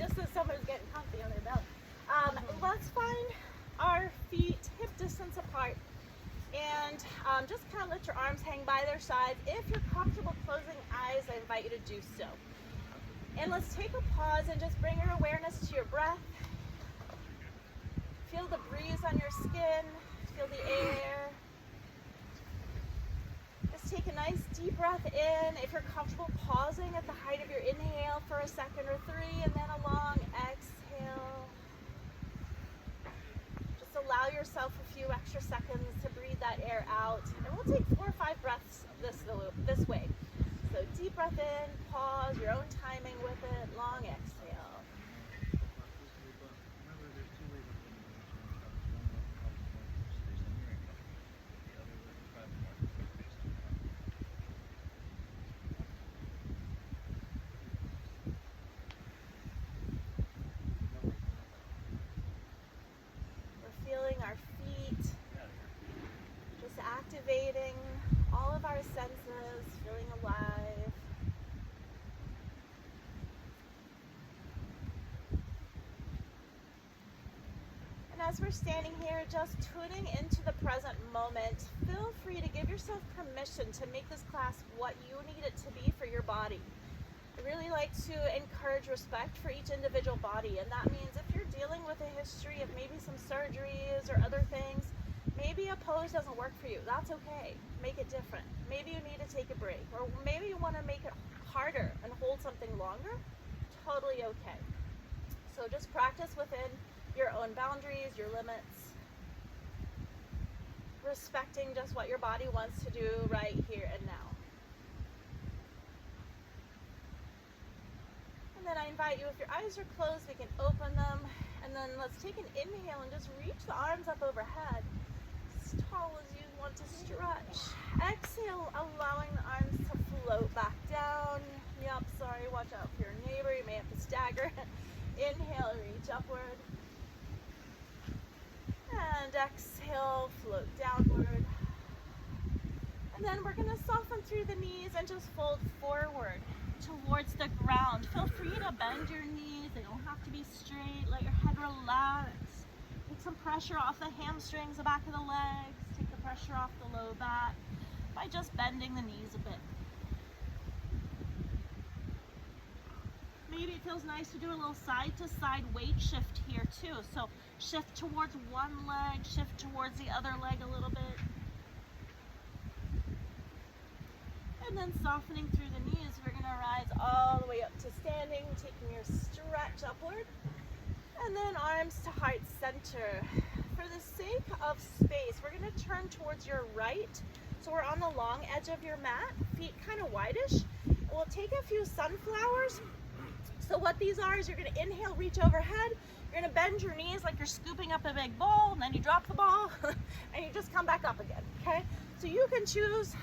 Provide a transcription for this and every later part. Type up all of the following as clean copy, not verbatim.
just as someone's getting comfy on their belly. Let's find our feet hip distance apart, and just kind of let your arms hang by their sides. If you're comfortable closing eyes, I invite you to do so. And let's take a pause and just bring your awareness to your breath. Feel the breeze on your skin, feel the air. Just take a nice deep breath in. If you're comfortable, pausing at the height of your inhale for a second or three, and then a long exhale. Just allow yourself a few extra seconds to breathe that air out. And we'll take 4 or 5 breaths this way. So deep breath in, pause, your own timing with it, long exhale. We're feeling our feet, just activating all of our senses, feeling alive. And as we're standing here, just tuning into the present moment, feel free to give yourself permission to make this class what you need it to be for your body. I really like to encourage respect for each individual body, and that means if you're dealing with a history of maybe some surgeries or other things, maybe a pose doesn't work for you. That's okay. Make it different. Maybe you need to take a break, or maybe you want to make it harder and hold something longer. Totally okay. So just practice within your own boundaries, your limits, respecting just what your body wants to do right here and now. And then I invite you, if your eyes are closed, we can open them. And then let's take an inhale and just reach the arms up overhead, as tall as you want to stretch. Exhale, allowing the arms to float back down. Yep, sorry, watch out for your neighbor. You may have to stagger. Inhale, reach upward. And exhale, float downward. And then we're going to soften through the knees and just fold forward towards the ground. Feel free to bend your knees. They don't have to be straight. Let your head relax. Take some pressure off the hamstrings, the back of the legs. Take the pressure off the low back by just bending the knees a bit. Maybe it feels nice to do a little side to side weight shift here too. So shift towards one leg, shift towards the other leg a little bit. And then softening through the knees, we're going to rise all the way up to standing, taking your stretch upward. And then arms to heart center. For the sake of space, we're going to turn towards your right. So we're on the long edge of your mat, feet kind of wideish. We'll take a few sunflowers. So what these are is you're going to inhale, reach overhead. You're going to bend your knees like you're scooping up a big bowl, and then you drop the ball, and you just come back up again, okay? So you can choose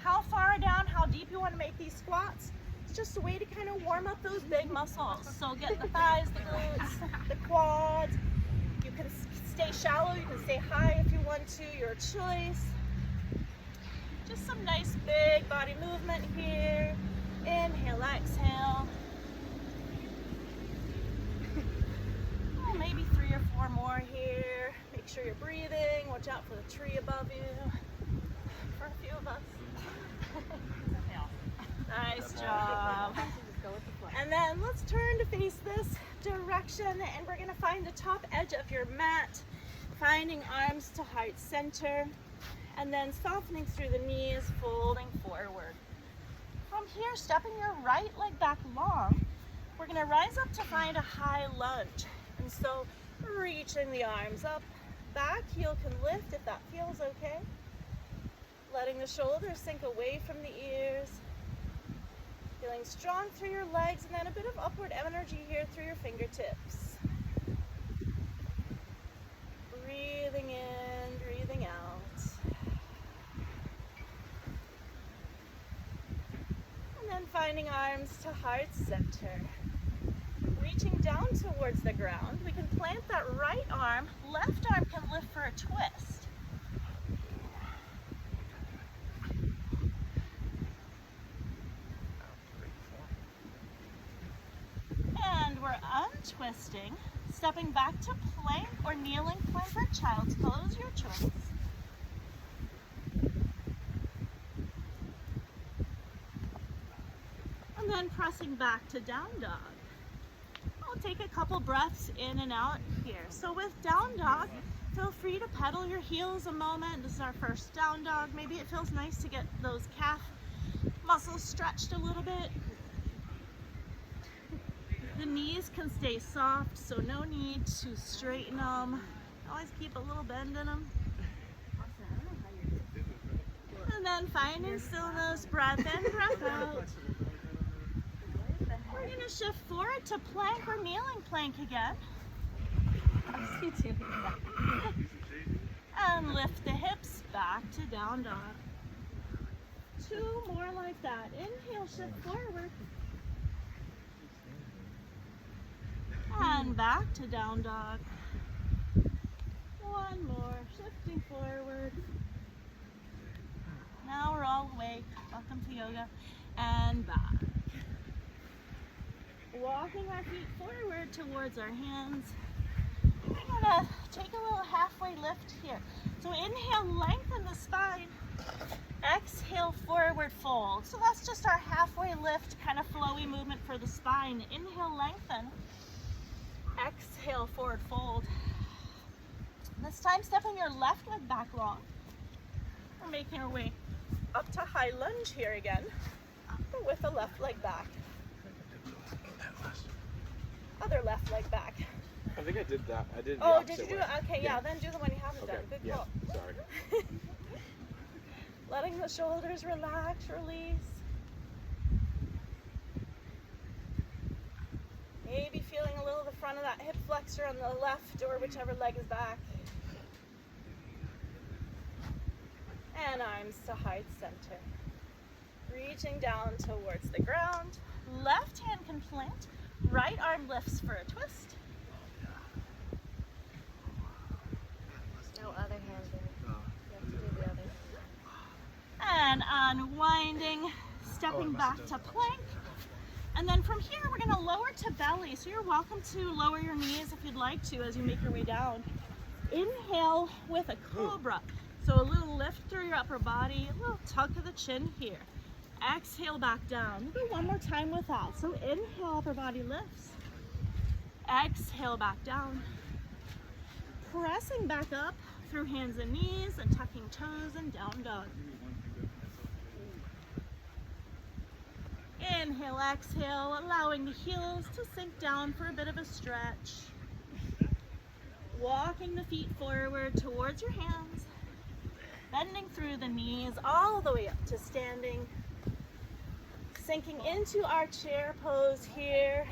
how far down, how deep you want to make these squats. It's just a way to kind of warm up those big muscles. So get the thighs, the glutes, the quads. You can stay shallow, you can stay high if you want to, your choice. Just some nice big body movement here. Inhale, exhale. Oh, maybe 3 or 4 more here. Make sure you're breathing. Watch out for the tree above you. For a few of us. Nice job. And then let's turn to face this direction, and we're going to find the top edge of your mat, finding arms to heart center, and then softening through the knees, folding forward. From here, stepping your right leg back long, we're going to rise up to find a high lunge. And so reaching the arms up, back heel can lift if that feels okay. Letting the shoulders sink away from the ears. Feeling strong through your legs, and then a bit of upward energy here through your fingertips. Breathing in, breathing out. And then finding arms to heart center. Reaching down towards the ground, we can plant that right arm. Left arm can lift for a twist. And we're twisting, stepping back to plank or kneeling plank or child's pose, your choice. And then pressing back to down dog. I'll take a couple breaths in and out here. So with down dog, feel free to pedal your heels a moment. This is our first down dog. Maybe it feels nice to get those calf muscles stretched a little bit. The knees can stay soft, so no need to straighten them. Always keep a little bend in them. And then finding stillness, breath in, breath out. We're going to shift forward to plank or kneeling plank again. And lift the hips back to down dog. 2 more like that. Inhale, shift forward. And back to down dog. 1 more, shifting forward. Now we're all awake. Welcome to yoga. And back. Walking our feet forward towards our hands. We're gonna take a little halfway lift here. So inhale, lengthen the spine. Exhale, forward fold. So that's just our halfway lift, kind of flowy movement for the spine. Inhale, lengthen. Exhale, forward fold. This time, stepping your left leg back long. We're making our way up to high lunge here again, but with the left leg back. Other left leg back. I think I did that. I did. Oh, did you do it? Okay, yeah. Then do the one you haven't done. Good call. Sorry. Letting the shoulders relax, release. Maybe feeling a little the front of that hip flexor on the left or whichever leg is back. And arms to heart center. Reaching down towards the ground. Left hand can plant. Right arm lifts for a twist. No other hand there. You have to do the other. And unwinding, stepping back to plank. And then from here, we're gonna lower to belly. So you're welcome to lower your knees if you'd like to as you make your way down. Inhale with a cobra. So a little lift through your upper body, a little tuck of the chin here. Exhale back down. We'll do one more time with that. So inhale, upper body lifts. Exhale back down. Pressing back up through hands and knees and tucking toes and down dog. Inhale, exhale, allowing the heels to sink down for a bit of a stretch. Walking the feet forward towards your hands. Bending through the knees all the way up to standing. Sinking into our chair pose here.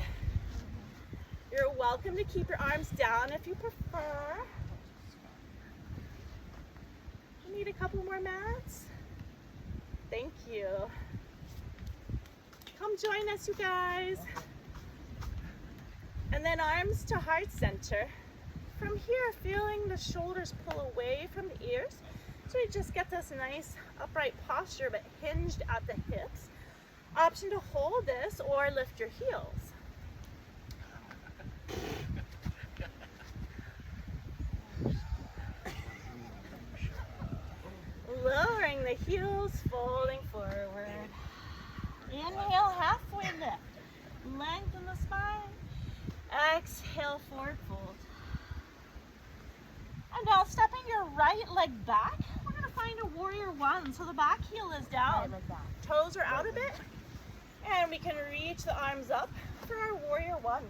You're welcome to keep your arms down if you prefer. You need a couple more mats? Thank you. Come join us, you guys. And then arms to heart center. From here, feeling the shoulders pull away from the ears. So we just get this nice upright posture, but hinged at the hips. Option to hold this or lift your heels. Lowering the heels, folding forward. Inhale, halfway lift. Lengthen the spine. Exhale, forward fold. And now stepping your right leg back, we're going to find a warrior one. So the back heel is down. Toes are out a bit. And we can reach the arms up for our warrior one.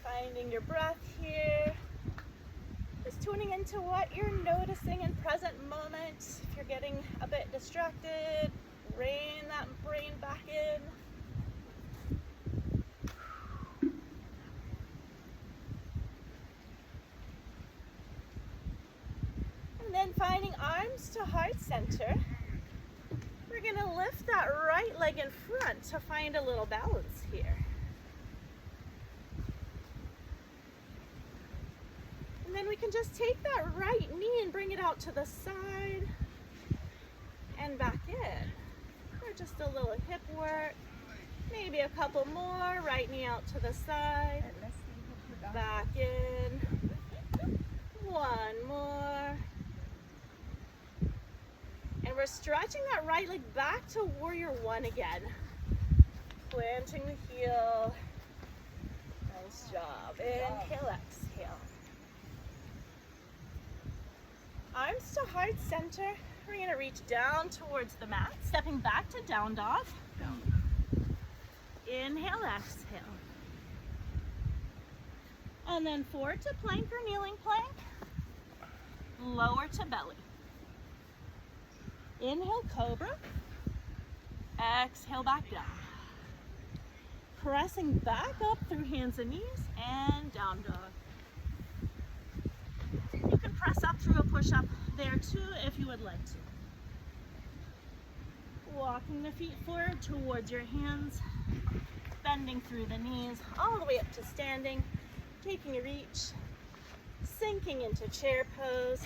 Finding your breath here. Just tuning into what you're noticing in present moment. If you're getting a bit distracted, rein that brain back in. And then finding arms to heart center. We're going to lift that right leg in front to find a little balance here. And then we can just take that right knee and bring it out to the side and back in. Or just a little hip work. Maybe a couple more. Right knee out to the side. Back in. One more. And we're stretching that right leg back to warrior one again. Planting the heel. Nice job. Inhale, exhale. Arms to heart center. We're going to reach down towards the mat, stepping back to down dog. Inhale, exhale. And then forward to plank or kneeling plank. Lower to belly. Inhale, cobra. Exhale, back down. Pressing back up through hands and knees and down dog. You can press up through a push-up there too if you would like to. Walking the feet forward towards your hands, bending through the knees, all the way up to standing, taking a reach, sinking into chair pose.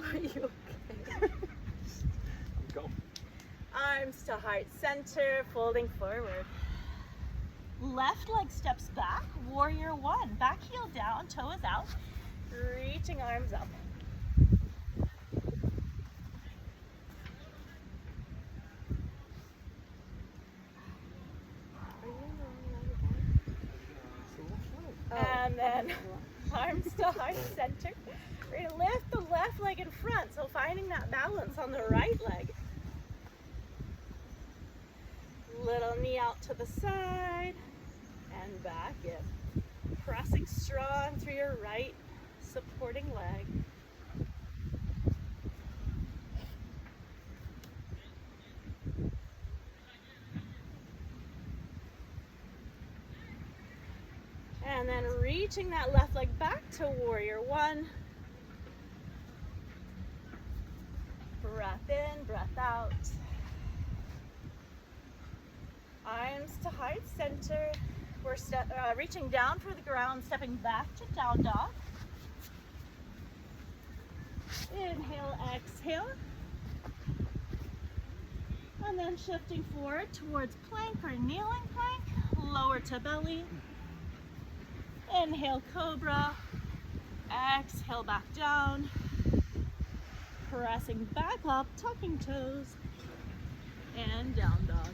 Are you okay? Go. Arms to heart center, folding forward. Left leg steps back, warrior one. Back heel down, toes out, reaching arms up. And then arms to heart center. We're going to lift the left leg in front, so finding that balance on the right leg. Little knee out to the side and back in. Pressing strong through your right supporting leg. And then reaching that left leg back to warrior one. Breath in, breath out. Arms to heart center. We're reaching down for the ground, stepping back to down dog. Inhale, exhale. And then shifting forward towards plank or kneeling plank. Lower to belly. Inhale, cobra. Exhale, back down. Pressing back up, tucking toes. And down dog.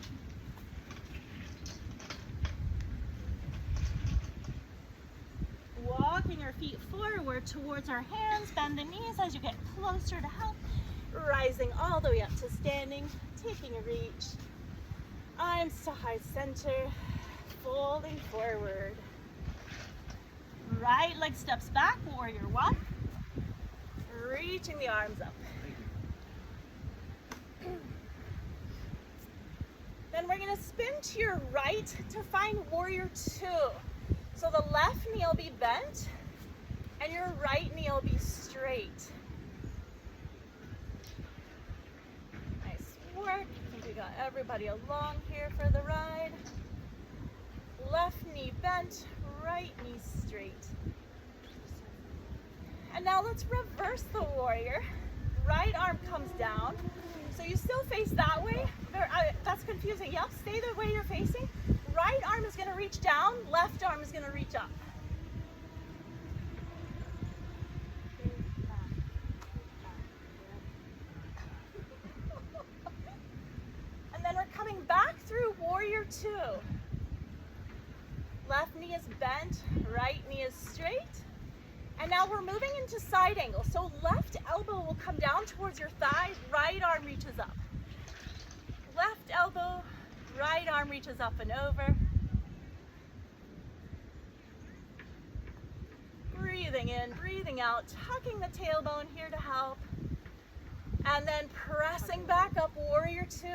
Walking our feet forward towards our hands, bend the knees as you get closer to help. Rising all the way up to standing, taking a reach. Arms to heart center, folding forward. Right leg steps back, warrior one. Reaching the arms up. Then we're going to spin to your right to find warrior two. So the left knee will be bent and your right knee will be straight. Nice work. I think we got everybody along here for the ride. Left knee bent, right knee straight. And now let's reverse the warrior. Right arm comes down. So you still face that way. That's confusing. Yep, stay the way you're facing. Right arm is going to reach down, left arm is going to reach up. And then we're coming back through warrior two. Left knee is bent, right knee is straight. And now we're moving into side angle. So left elbow will come down towards your thigh, right arm reaches up. Left elbow, right arm reaches up and over. Breathing in, breathing out, tucking the tailbone here to help. And then pressing back up, warrior two.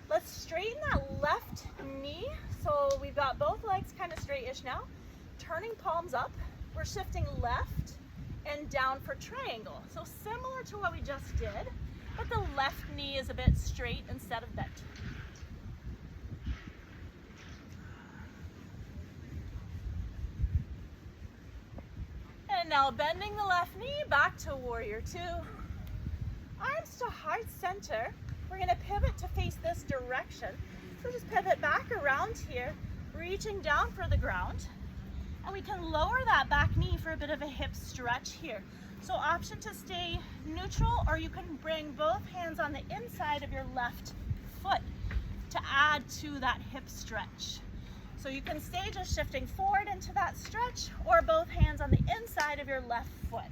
Let's straighten that left knee. So we've got both legs kind of straight-ish now. Turning palms up. We're shifting left and down for triangle. So similar to what we just did, but the left knee is a bit straight instead of bent. And now bending the left knee back to warrior two. Arms to heart center. We're going to pivot to face this direction. So just pivot back around here, reaching down for the ground. And we can lower that back knee for a bit of a hip stretch here. So option to stay neutral, or you can bring both hands on the inside of your left foot to add to that hip stretch. So you can stay just shifting forward into that stretch, or both hands on the inside of your left foot.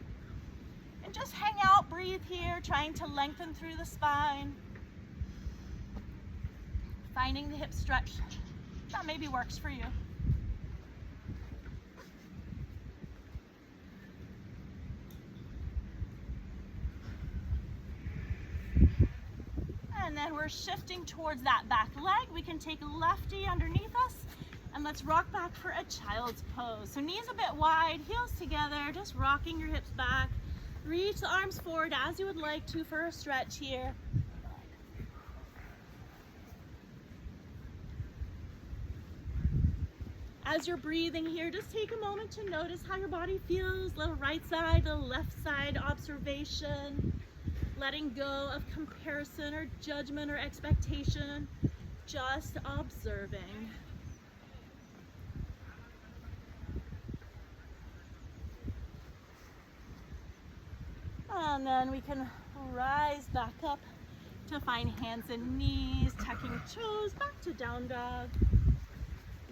And just hang out, breathe here, trying to lengthen through the spine. Finding the hip stretch that maybe works for you. And then we're shifting towards that back leg. We can take lefty underneath us, and let's rock back for a child's pose. So knees a bit wide, heels together, just rocking your hips back. Reach the arms forward as you would like to for a stretch here. As you're breathing here, just take a moment to notice how your body feels. Little right side, little left side observation. Letting go of comparison or judgment or expectation. Just observing. And then we can rise back up to find hands and knees, tucking toes back to down dog.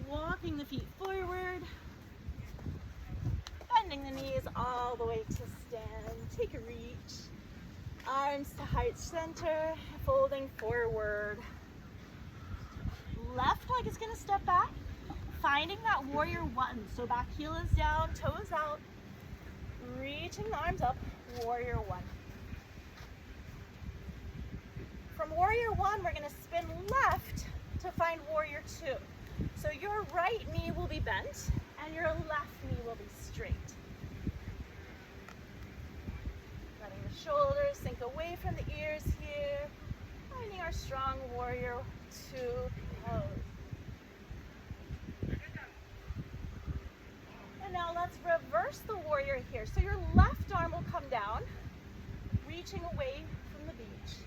Walking the feet forward, bending the knees all the way to stand. Take a reach, arms to heart center, folding forward. Left leg is going to step back, finding that warrior one. So back heel is down, toes out, reaching the arms up, warrior one. From warrior one, we're going to spin left to find warrior two. So your right knee will be bent and your left knee will be straight. Letting the shoulders sink away from the ears here. Finding our strong warrior two pose. And now let's reverse the warrior here. So your left arm will come down, reaching away from the beach.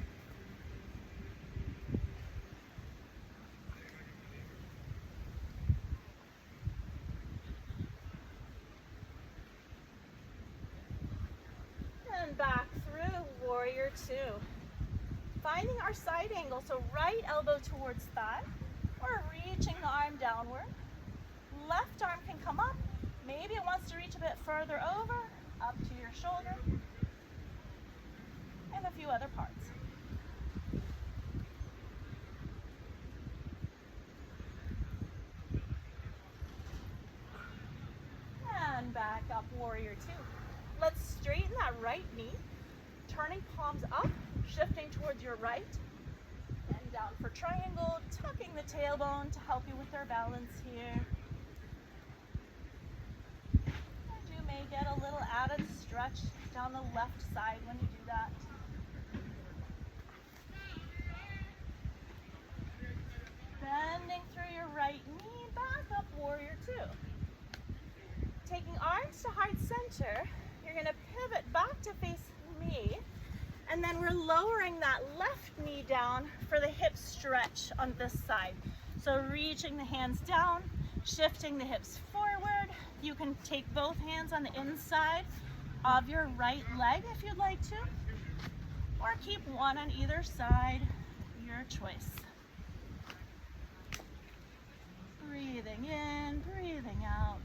Back through warrior two. Finding our side angle, so right elbow towards thigh, or reaching the arm downward. Left arm can come up. Maybe it wants to reach a bit further over, up to your shoulder, and a few other parts. And back up, warrior two. Let's straighten that right knee, turning palms up, shifting towards your right, and down for triangle, tucking the tailbone to help you with our balance here. And you may get a little added stretch down the left side when you do that. Bending through your right knee, back up, warrior two. Taking arms to heart center, you're going to pivot back to face me, and then we're lowering that left knee down for the hip stretch on this side. So reaching the hands down, shifting the hips forward. You can take both hands on the inside of your right leg if you'd like to, or keep one on either side, your choice. Breathing in, breathing out.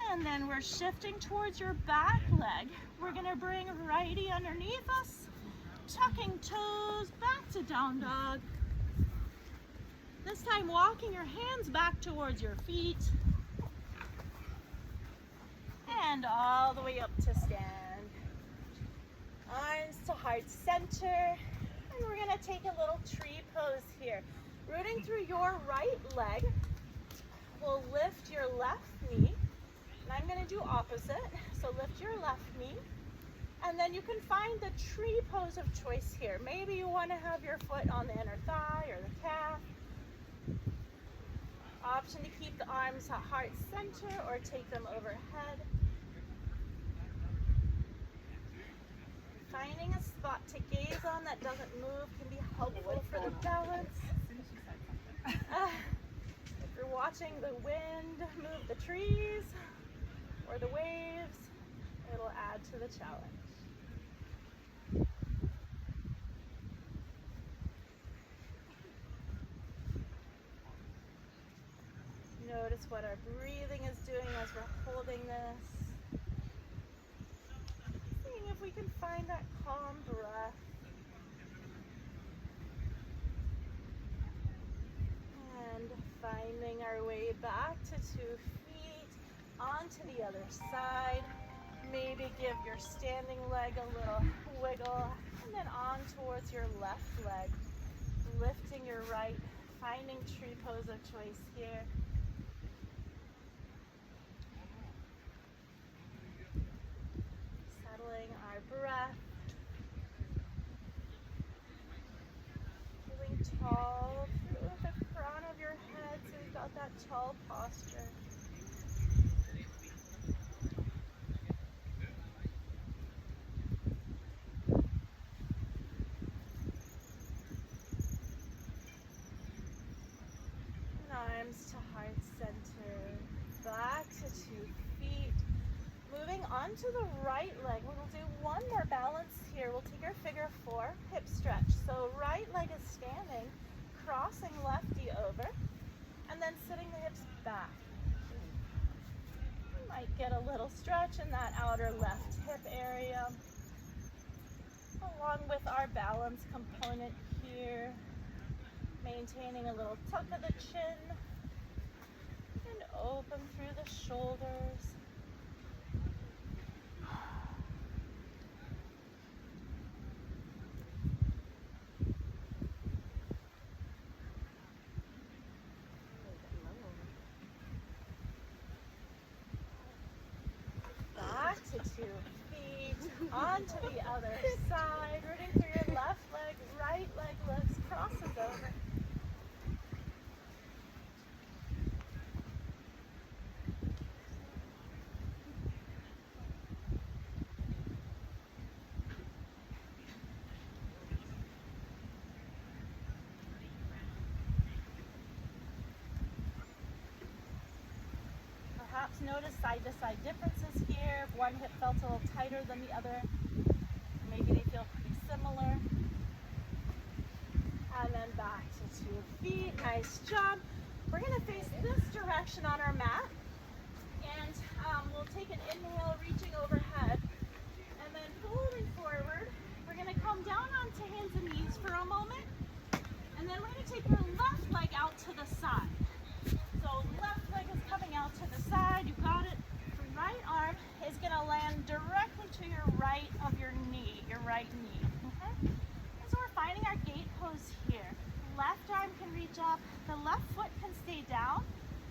And then we're shifting towards your back leg. We're going to bring righty underneath us, tucking toes back to down dog. This time walking your hands back towards your feet. And all the way up to stand. Arms to heart center. And we're going to take a little tree pose here. Rooting through your right leg. We'll lift your left knee. And I'm going to do opposite. So lift your left knee. And then you can find the tree pose of choice here. Maybe you want to have your foot on the inner thigh or the calf. Option to keep the arms at heart center or take them overhead. Finding a spot to gaze on that doesn't move can be helpful for the balance. If you're watching the wind move the trees or the waves, it'll add to the challenge. Notice what our breathing is doing as we're holding this. Seeing if we can find that calm breath. And finding our way back to 2 feet, onto the other side. Maybe give your standing leg a little wiggle, and then on towards your left leg. Lifting your right, finding tree pose of choice here. Settling our breath. Feeling tall. Feel the crown of your head so you've got that tall posture. Arms to heart center, back to 2 feet. Moving onto the right leg, we'll do one more balance here. We'll take our figure 4, hip stretch. So right leg is standing, crossing lefty over, and then sitting the hips back. You might get a little stretch in that outer left hip area, along with our balance component here. Maintaining a little tuck of the chin and open through the shoulders. Back to 2 feet, onto the other side, rooting through your left leg, right leg lifts, crosses over. Perhaps notice side-to-side differences here. If one hip felt a little tighter than the other, maybe they feel pretty similar. And then back to 2 feet. Nice job. We're going to face this direction on our mat. And we'll take an inhale, reaching overhead. And then folding forward. We're going to come down onto hands and knees for a moment. And then we're going to take your left leg out to the side. So left leg is coming out to the side. You got it. The right arm is going to land directly to your right of your knee, your right knee. Okay? And so we're finding our gate pose here. Left arm can reach up. The left foot can stay down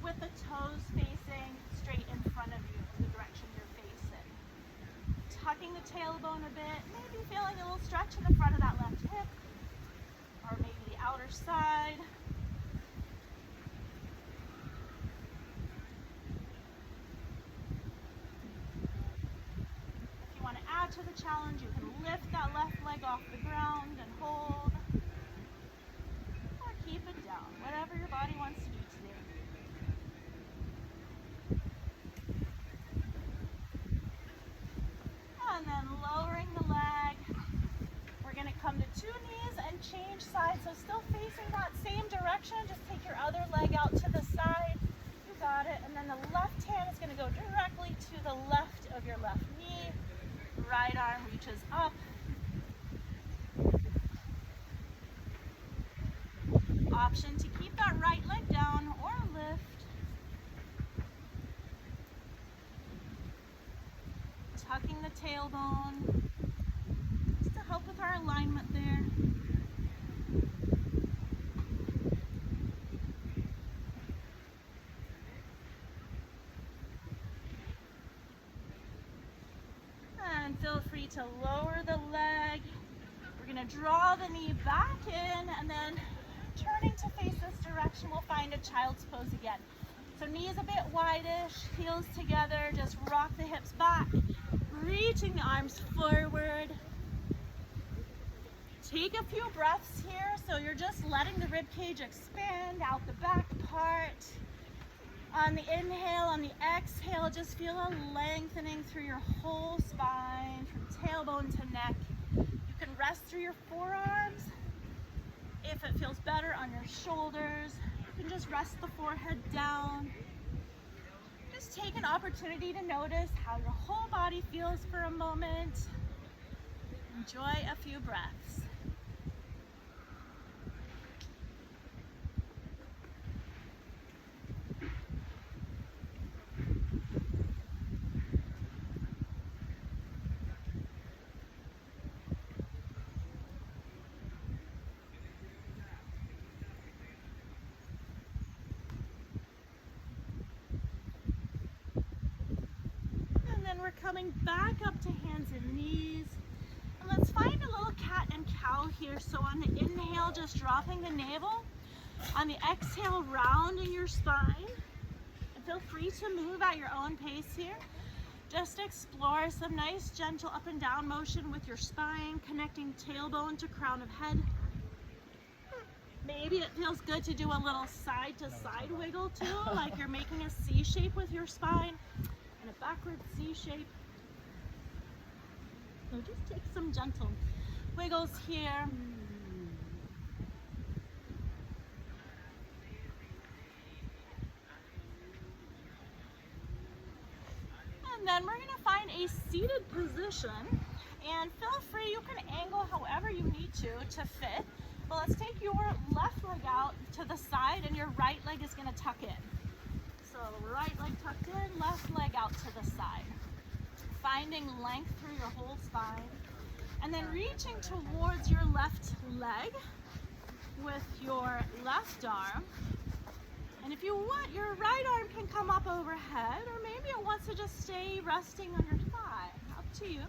with the toes facing straight in front of you in the direction you're facing. Tucking the tailbone a bit. Maybe feeling a little stretch in the front of that left hip. Or maybe the outer side. To the challenge, you can lift that left leg off the ground and hold, or keep it down, whatever your body wants to do today. And then lowering the leg, we're going to come to 2 knees and change sides, so still facing that same direction, just take your other leg out to the side, you got it, and then the left hand is going to go directly to the left of your left knee. Right arm reaches up. Option to keep that right leg down or lift. Tucking the tailbone just to help with our alignment there. Feel free to lower the leg. We're gonna draw the knee back in, and then turning to face this direction, we'll find a child's pose again. So knees a bit wideish, heels together, just rock the hips back, reaching the arms forward. Take a few breaths here, so you're just letting the rib cage expand out the back part. On the inhale, on the exhale, just feel a lengthening through your whole spine, from tailbone to neck. You can rest through your forearms. If it feels better, on your shoulders. You can just rest the forehead down. Just take an opportunity to notice how your whole body feels for a moment. Enjoy a few breaths. We're coming back up to hands and knees. And let's find a little cat and cow here. So on the inhale, just dropping the navel. On the exhale, rounding your spine. And feel free to move at your own pace here. Just explore some nice, gentle up and down motion with your spine, connecting tailbone to crown of head. Maybe it feels good to do a little side to side wiggle too, like you're making a C shape with your spine. And a backward C shape. So just take some gentle wiggles here. And then we're going to find a seated position, and feel free, you can angle however you need to fit. But let's take your left leg out to the side, and your right leg is going to tuck in. So right leg tucked in, left leg out to the side. Finding length through your whole spine. And then reaching towards your left leg with your left arm. And if you want, your right arm can come up overhead, or maybe it wants to just stay resting on your thigh. Up to you.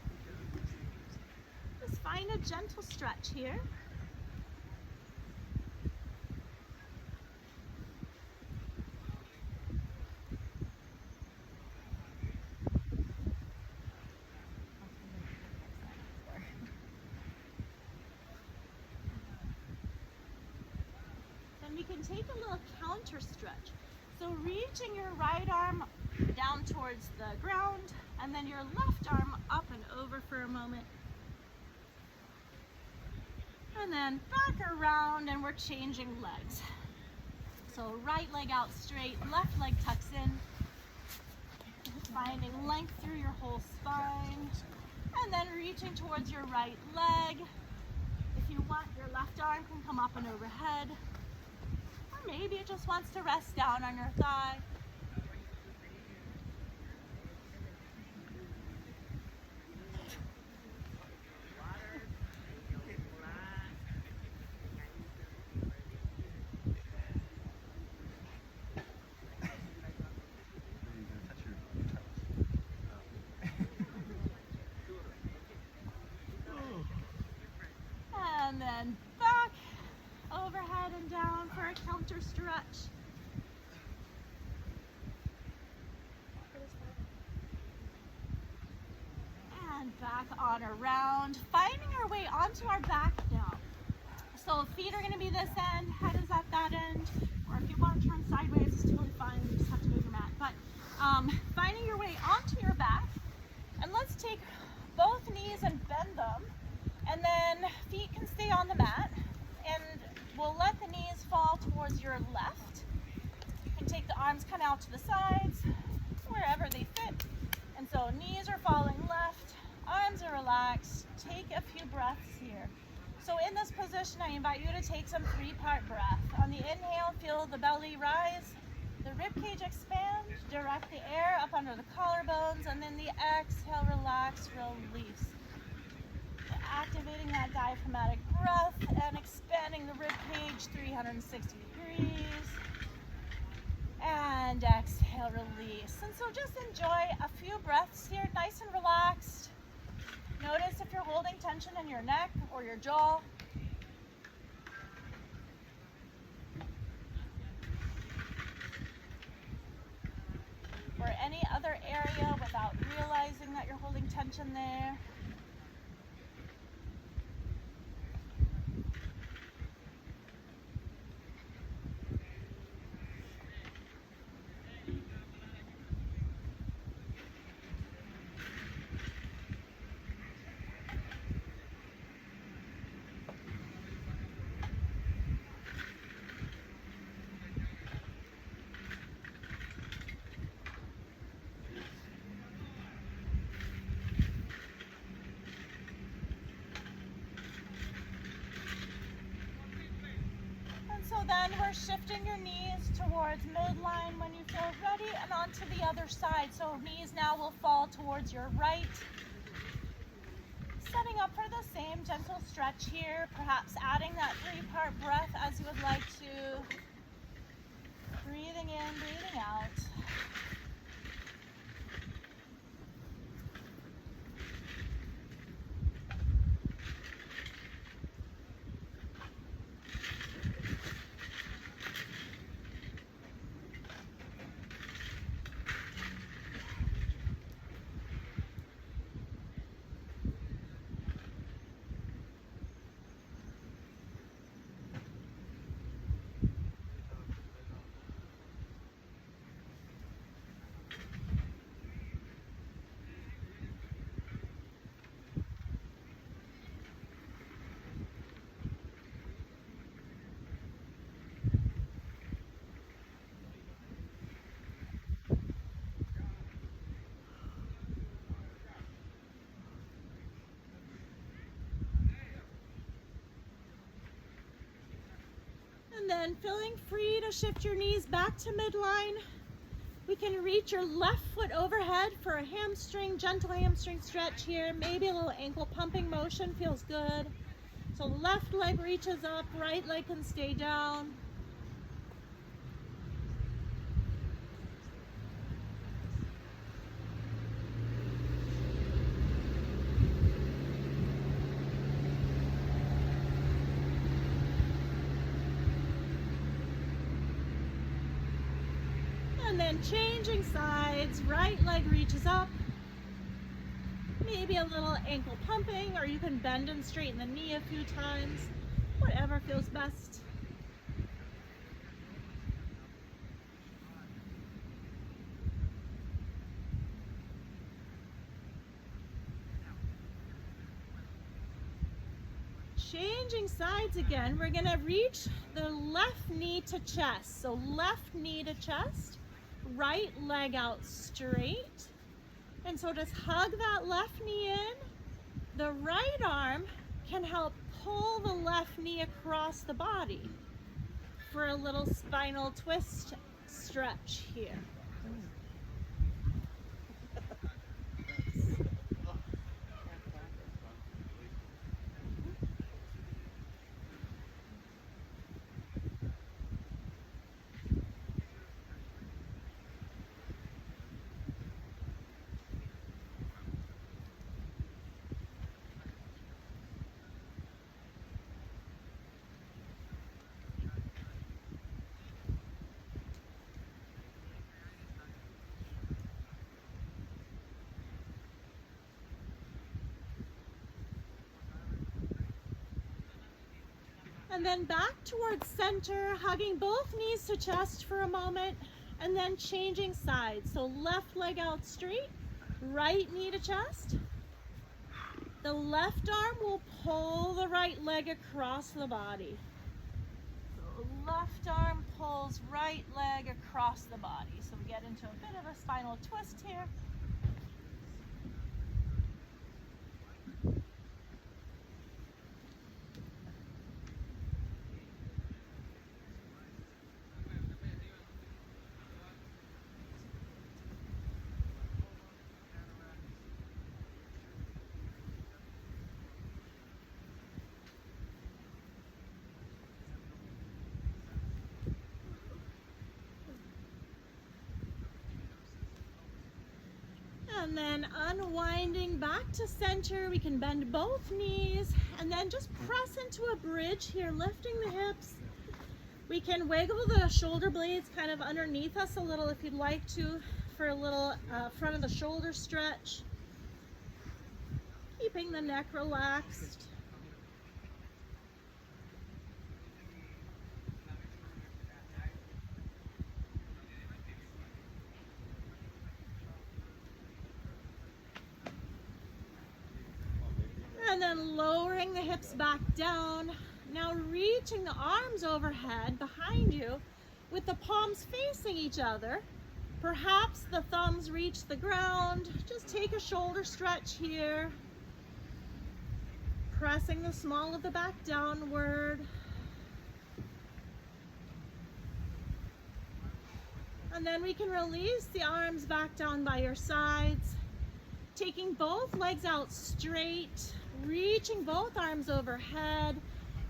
Just find a gentle stretch here. We can take a little counter stretch. So reaching your right arm down towards the ground, and then your left arm up and over for a moment. And then back around, and we're changing legs. So right leg out straight, left leg tucks in. Finding length through your whole spine. And then reaching towards your right leg. If you want, your left arm can come up and overhead. Maybe it just wants to rest down on your thigh. And then back, overhead and down for a counter stretch. And back on around, finding our way onto our back now. So feet are going to be this end, head is at that end, or if you want to turn sideways, it's totally fine, you just have to move your mat. But finding your way onto your back, and let's take both knees and bend them, and then feet can stay on the mat, and we'll let the knees fall towards your left. You can take the arms kind of out to the sides, wherever they fit. And so knees are falling left, arms are relaxed. Take a few breaths here. So in this position, I invite you to take some 3-part breath. On the inhale, feel the belly rise, the ribcage expand, direct the air up under the collarbones, and then the exhale, relax, release. Activating that diaphragmatic breath and expanding the ribcage 360 degrees. And exhale, release. And so just enjoy a few breaths here, nice and relaxed. Notice if you're holding tension in your neck or your jaw. Or any other area without realizing that you're holding tension there. So then we're shifting your knees towards midline when you feel ready and onto the other side. So knees now will fall towards your right. Setting up for the same gentle stretch here, perhaps adding that 3-part breath as you would like to. Breathing in, breathing out. And then feeling free to shift your knees back to midline. We can reach your left foot overhead for a hamstring, gentle hamstring stretch here. Maybe a little ankle pumping motion feels good. So left leg reaches up, right leg can stay down. And then changing sides, right leg reaches up. Maybe a little ankle pumping, or you can bend and straighten the knee a few times, whatever feels best. Changing sides again, we're gonna reach the left knee to chest. So left knee to chest, right leg out straight. And so just hug that left knee in. The right arm can help pull the left knee across the body for a little spinal twist stretch here. And then back towards center, hugging both knees to chest for a moment, and then changing sides. So left leg out straight, right knee to chest. The left arm will pull the right leg across the body. So left arm pulls right leg across the body. So we get into a bit of a spinal twist here. And then unwinding back to center, we can bend both knees and then just press into a bridge here, lifting the hips. We can wiggle the shoulder blades kind of underneath us a little if you'd like to for a little front of the shoulder stretch. Keeping the neck relaxed. And then lowering the hips back down. Now reaching the arms overhead behind you with the palms facing each other. Perhaps the thumbs reach the ground. Just take a shoulder stretch here. Pressing the small of the back downward. And then we can release the arms back down by your sides. Taking both legs out straight. Reaching both arms overhead.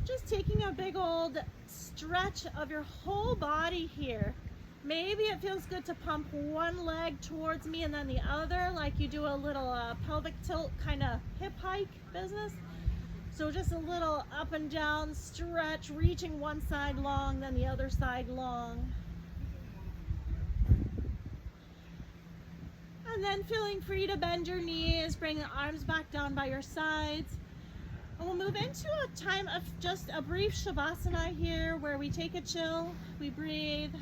Just taking a big old stretch of your whole body here. Maybe it feels good to pump one leg towards me and then the other, like you do a little pelvic tilt kind of hip hike business. So just a little up and down stretch, reaching one side long, then the other side long. And then feeling free to bend your knees, bring the arms back down by your sides. And we'll move into a time of just a brief Shavasana here where we take a chill, we breathe,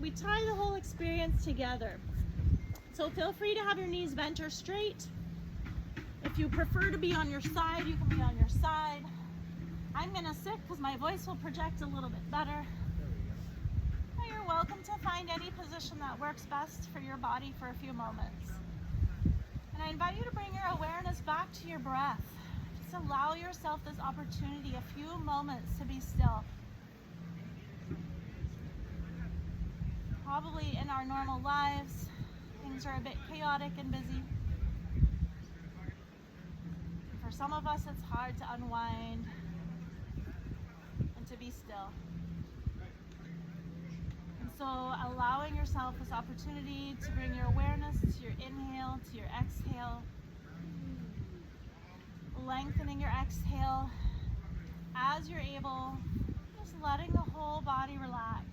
we tie the whole experience together. So feel free to have your knees bent or straight. If you prefer to be on your side, you can be on your side. I'm gonna sit because my voice will project a little bit better. Now you're welcome to find any position that works best for your body for a few moments. And I invite you to bring your awareness back to your breath. Just allow yourself this opportunity, a few moments to be still. Probably in our normal lives, things are a bit chaotic and busy. For some of us, it's hard to unwind and to be still. And so allowing yourself this opportunity to bring your awareness to your inhale, to your exhale, lengthening your exhale as you're able, just letting the whole body relax.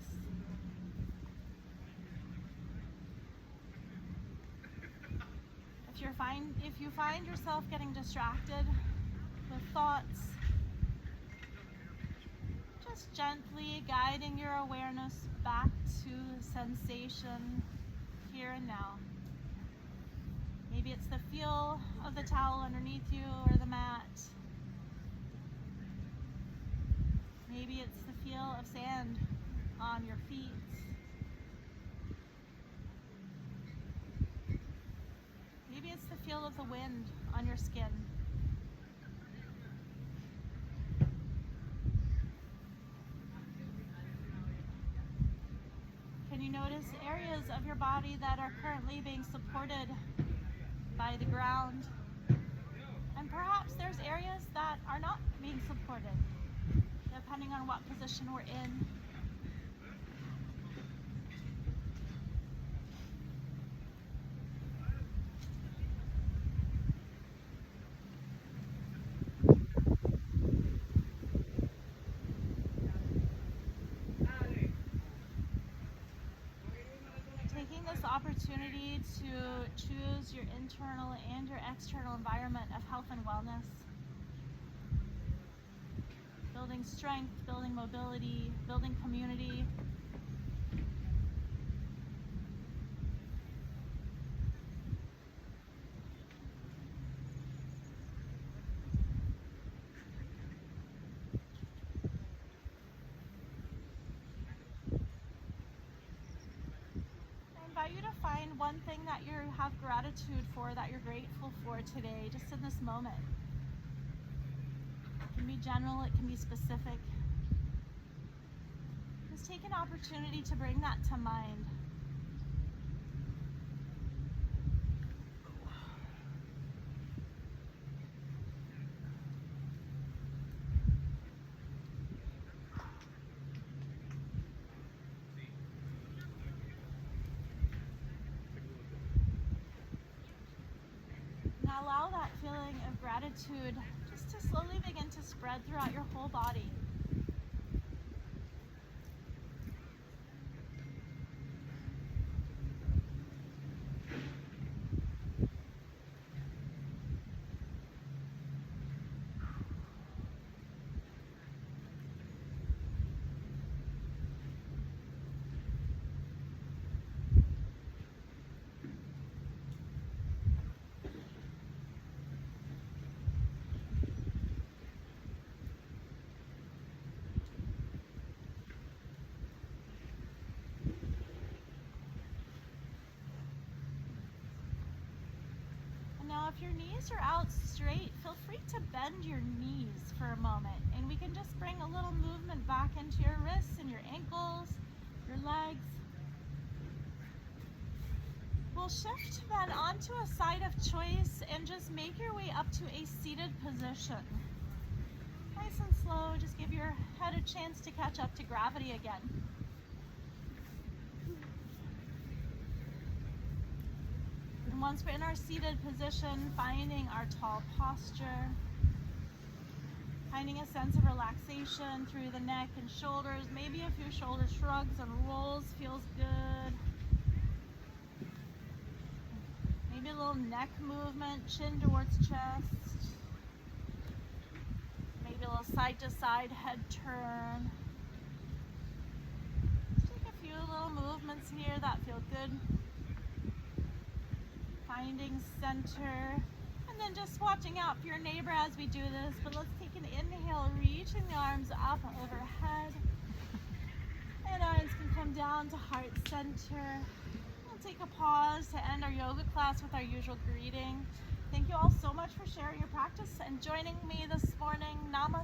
If you find yourself getting distracted with thoughts, just gently guiding your awareness back to sensation here and now. Maybe it's the feel of the towel underneath you or the mat. Maybe it's the feel of sand on your feet. Maybe it's the feel of the wind on your skin. Can you notice areas of your body that are currently being supported by the ground? And perhaps there's areas that are not being supported, depending on what position we're in. Opportunity to choose your internal and your external environment of health and wellness. Building strength, building mobility, building community. You to find one thing that you have gratitude for, that you're grateful for today, just in this moment. It can be general, it can be specific. Just take an opportunity to bring that to mind. gratitude just to slowly begin to spread throughout your whole body. Now, if your knees are out straight, feel free to bend your knees for a moment, and we can just bring a little movement back into your wrists and your ankles, your legs. We'll shift then onto a side of choice and just make your way up to a seated position. Nice and slow, just give your head a chance to catch up to gravity again. And once we're in our seated position, finding our tall posture, finding a sense of relaxation through the neck and shoulders, maybe a few shoulder shrugs and rolls feels good. Maybe a little neck movement, chin towards chest. Maybe a little side to side head turn. Just take a few little movements here that feel good. Finding center, and then just watching out for your neighbor as we do this. But let's take an inhale, reaching the arms up overhead, and arms can come down to heart center. We'll take a pause to end our yoga class with our usual greeting. Thank you all so much for sharing your practice and joining me this morning. Namaste.